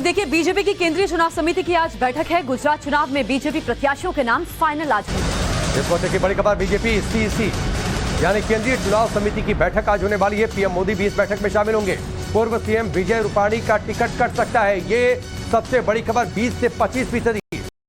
देखिए, बीजेपी की केंद्रीय चुनाव समिति की आज बैठक है। गुजरात चुनाव में बीजेपी प्रत्याशियों के नाम फाइनल आज होंगे। इस वक्त की बड़ी खबर, बीजेपी सीईसी यानी केंद्रीय चुनाव समिति की बैठक आज होने वाली है। पीएम मोदी भी इस बैठक में शामिल होंगे। पूर्व सीएम विजय रूपाणी का टिकट कट सकता है, ये सबसे बड़ी खबर। 20 से 25%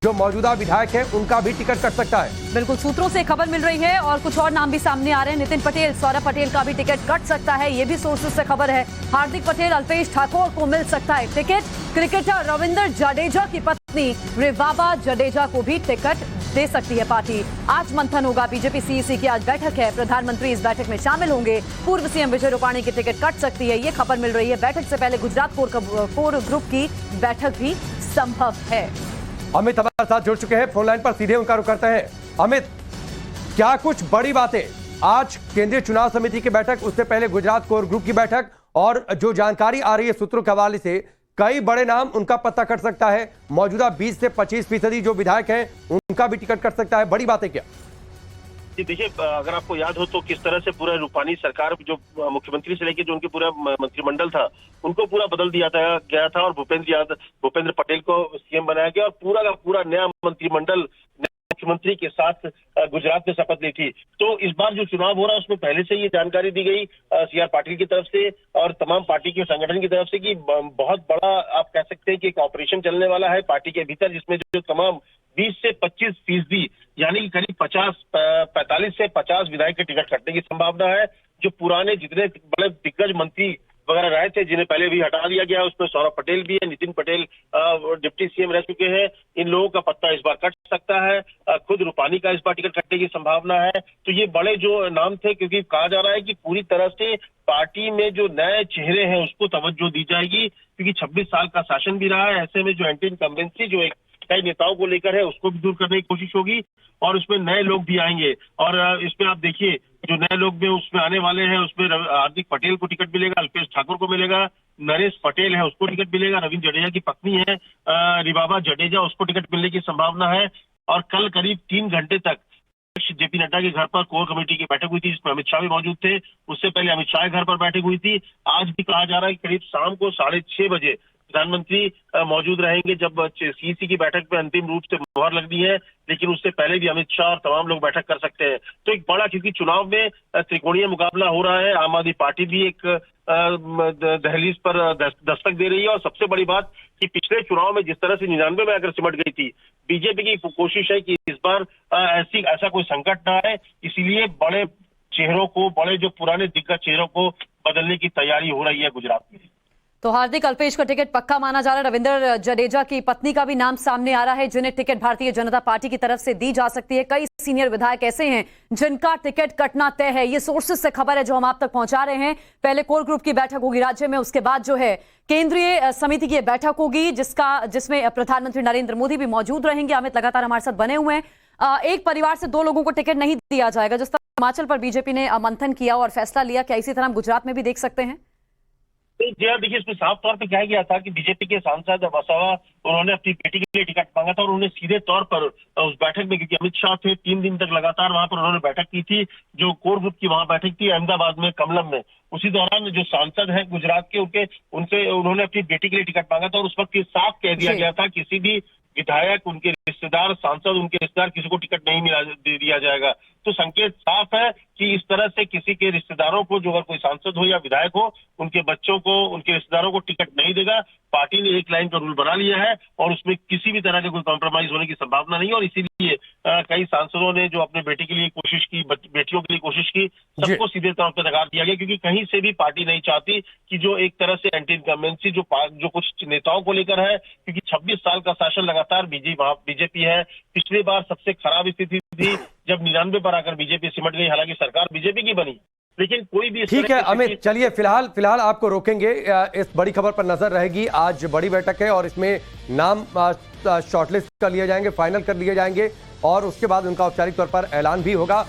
जो मौजूदा विधायक हैं उनका भी टिकट कट सकता है। बिल्कुल, सूत्रों से खबर मिल रही है और कुछ और नाम भी सामने आ रहे हैं। नितिन पटेल, सौरभ पटेल का भी टिकट कट सकता है, ये भी सोर्सेस से खबर है। हार्दिक पटेल, अल्पेश ठाकोर को मिल सकता है टिकट। क्रिकेटर रविंद्र जडेजा की पत्नी रिवाबा जडेजा को भी टिकट दे सकती है पार्टी। आज मंथन होगा। बीजेपी सीईसी की आज बैठक है। प्रधानमंत्री इस बैठक में शामिल होंगे। पूर्व सीएम विजय रूपाणी की टिकट कट सकती है, ये खबर मिल रही है। बैठक से पहले गुजरात कोर ग्रुप की बैठक भी संभव है। अमित हमारे साथ जुड़ चुके हैं फोन लाइन पर, सीधे उनका रुख करते हैं। अमित, क्या कुछ बड़ी बातें आज केंद्रीय चुनाव समिति की बैठक, उससे पहले गुजरात कोर ग्रुप की बैठक, और जो जानकारी आ रही है सूत्रों के हवाले से, कई बड़े नाम उनका पत्ता कट सकता है। मौजूदा 20 से 25% जो विधायक हैं उनका भी टिकट कट सकता है। बड़ी बातें क्या? देखिए, अगर आपको याद हो तो किस तरह से पूरा रूपाणी सरकार, जो मुख्यमंत्री से लेकर जो उनके पूरा मंत्रिमंडल था, उनको पूरा बदल दिया गया था और भूपेंद्र पटेल को सीएम बनाया गया और पूरा का पूरा नया मंत्रिमंडल मुख्यमंत्री के साथ गुजरात में शपथ ली थी। तो इस बार जो चुनाव हो रहा है उसमें पहले से ये जानकारी दी गई सीआर पाटिल की तरफ से और तमाम पार्टी के संगठन की तरफ से कि बहुत बड़ा, आप कह सकते हैं कि एक ऑपरेशन चलने वाला है पार्टी के भीतर, जिसमें जो तमाम 20 से 25% यानी कि करीब 45 से 50 विधायक के टिकट कटने की संभावना है। जो पुराने जितने बड़े दिग्गज मंत्री वगैरह रहे थे, जिन्हें पहले भी हटा दिया गया, उसमें सौरभ पटेल भी है, नितिन पटेल डिप्टी सीएम रह चुके हैं, इन लोगों का पत्ता इस बार कट सकता है। खुद रूपाणी का इस बार टिकट कटने की संभावना है। तो ये बड़े जो नाम थे, क्योंकि कहा जा रहा है कि पूरी तरह से पार्टी में जो नए चेहरे हैं उसको तवज्जो दी जाएगी, क्योंकि 26 साल का शासन भी रहा है। ऐसे में जो एंटी इनकम्बेंसी जो एक कई नेताओं को लेकर है उसको भी दूर करने की कोशिश होगी और उसमें नए लोग भी आएंगे। और इसमें आप देखिए, जो नए लोग भी उसमें आने वाले हैं उसमें हार्दिक पटेल को टिकट मिलेगा, अल्पेश ठाकुर को मिलेगा, नरेश पटेल है उसको टिकट मिलेगा, रविंद्र जडेजा की पत्नी है रिवाबा जडेजा, उसको टिकट मिलने की संभावना है। और कल करीब 3 घंटे तक जेपी नड्डा के घर पर कोर कमेटी की बैठक हुई थी, जिसमें अमित शाह भी मौजूद थे। उससे पहले अमित शाह के घर पर बैठक हुई थी। आज भी कहा जा रहा है कि करीब शाम को 6:30 बजे प्रधानमंत्री मौजूद रहेंगे, जब सीईसी की बैठक में अंतिम रूप से मुहर लगनी है। लेकिन उससे पहले भी अमित शाह और तमाम लोग बैठक कर सकते हैं। तो एक बड़ा, क्योंकि चुनाव में त्रिकोणीय मुकाबला हो रहा है, आम आदमी पार्टी भी एक दहलीज पर दस्तक दे रही है। और सबसे बड़ी बात कि पिछले चुनाव में जिस तरह से 99 में आकर सिमट गई थी, बीजेपी की कोशिश है कि इस बार ऐसा कोई संकट ना आए, इसीलिए बड़े चेहरों को, बड़े जो पुराने दिग्गज चेहरों को बदलने की तैयारी हो रही है गुजरात में। तो हार्दिक, अल्पेश का टिकट पक्का माना जा रहा है। रविंद्र जडेजा की पत्नी का भी नाम सामने आ रहा है, जिन्हें टिकट भारतीय जनता पार्टी की तरफ से दी जा सकती है। कई सीनियर विधायक ऐसे हैं जिनका टिकट कटना तय है। ये सोर्सेस से खबर है जो हम आप तक पहुंचा रहे हैं। पहले कोर ग्रुप की बैठक होगी राज्य में, उसके बाद जो है केंद्रीय समिति की बैठक होगी, जिसमें प्रधानमंत्री नरेंद्र मोदी भी मौजूद रहेंगे। अमित लगातार हमारे साथ बने हुए हैं। एक परिवार से 2 लोगों को टिकट नहीं दिया जाएगा, जिस तरह हिमाचल पर बीजेपी ने मंथन किया और फैसला लिया, क्या इसी तरह हम गुजरात में भी देख सकते हैं? देखिए, इसमें साफ तौर पे कहा गया था कि बीजेपी के सांसद वसावा, उन्होंने अपनी बेटी के लिए टिकट मांगा था और उन्होंने सीधे तौर पर उस बैठक में, क्योंकि अमित शाह थे 3 दिन तक लगातार वहां पर, उन्होंने बैठक की थी। जो कोर ग्रुप की वहां बैठक थी अहमदाबाद में, कमलम में, उसी दौरान जो सांसद हैं गुजरात के, उनसे उन्होंने अपनी बेटी के लिए टिकट मांगा था और उस वक्त ये साफ कह दिया गया था किसी भी विधायक, उनके रिश्तेदार, सांसद, उनके रिश्तेदार, किसी को टिकट नहीं दिया जाएगा। तो संकेत साफ है कि इस तरह से किसी के रिश्तेदारों को, जो अगर कोई सांसद हो या विधायक हो, उनके बच्चों को, उनके रिश्तेदारों को टिकट नहीं देगा। पार्टी ने एक लाइन का रूल बना लिया है और उसमें किसी भी तरह के कोई कॉम्प्रोमाइज होने की संभावना नहीं है। और इसीलिए कई सांसदों ने जो अपने बेटे के लिए कोशिश की, बेटियों के लिए कोशिश की, सबको सीधे तौर पर नकार दिया गया, क्योंकि कहीं से भी पार्टी नहीं चाहती कि जो एक तरह से एंटी इनकम्बेंसी जो कुछ नेताओं को लेकर है, क्योंकि 26 साल का शासन लगातार बीजेपी है। पिछली बार सबसे खराब स्थिति थी जब 99 पर आकर बीजेपी सिमट गई, हालांकि सरकार बीजेपी की बनी, लेकिन कोई भी। ठीक है अमित, चलिए फिलहाल आपको रोकेंगे। इस बड़ी खबर पर नजर रहेगी। आज बड़ी बैठक है और इसमें नाम शॉर्टलिस्ट कर लिए जाएंगे, फाइनल कर लिए जाएंगे और उसके बाद उनका औपचारिक तौर पर ऐलान भी होगा।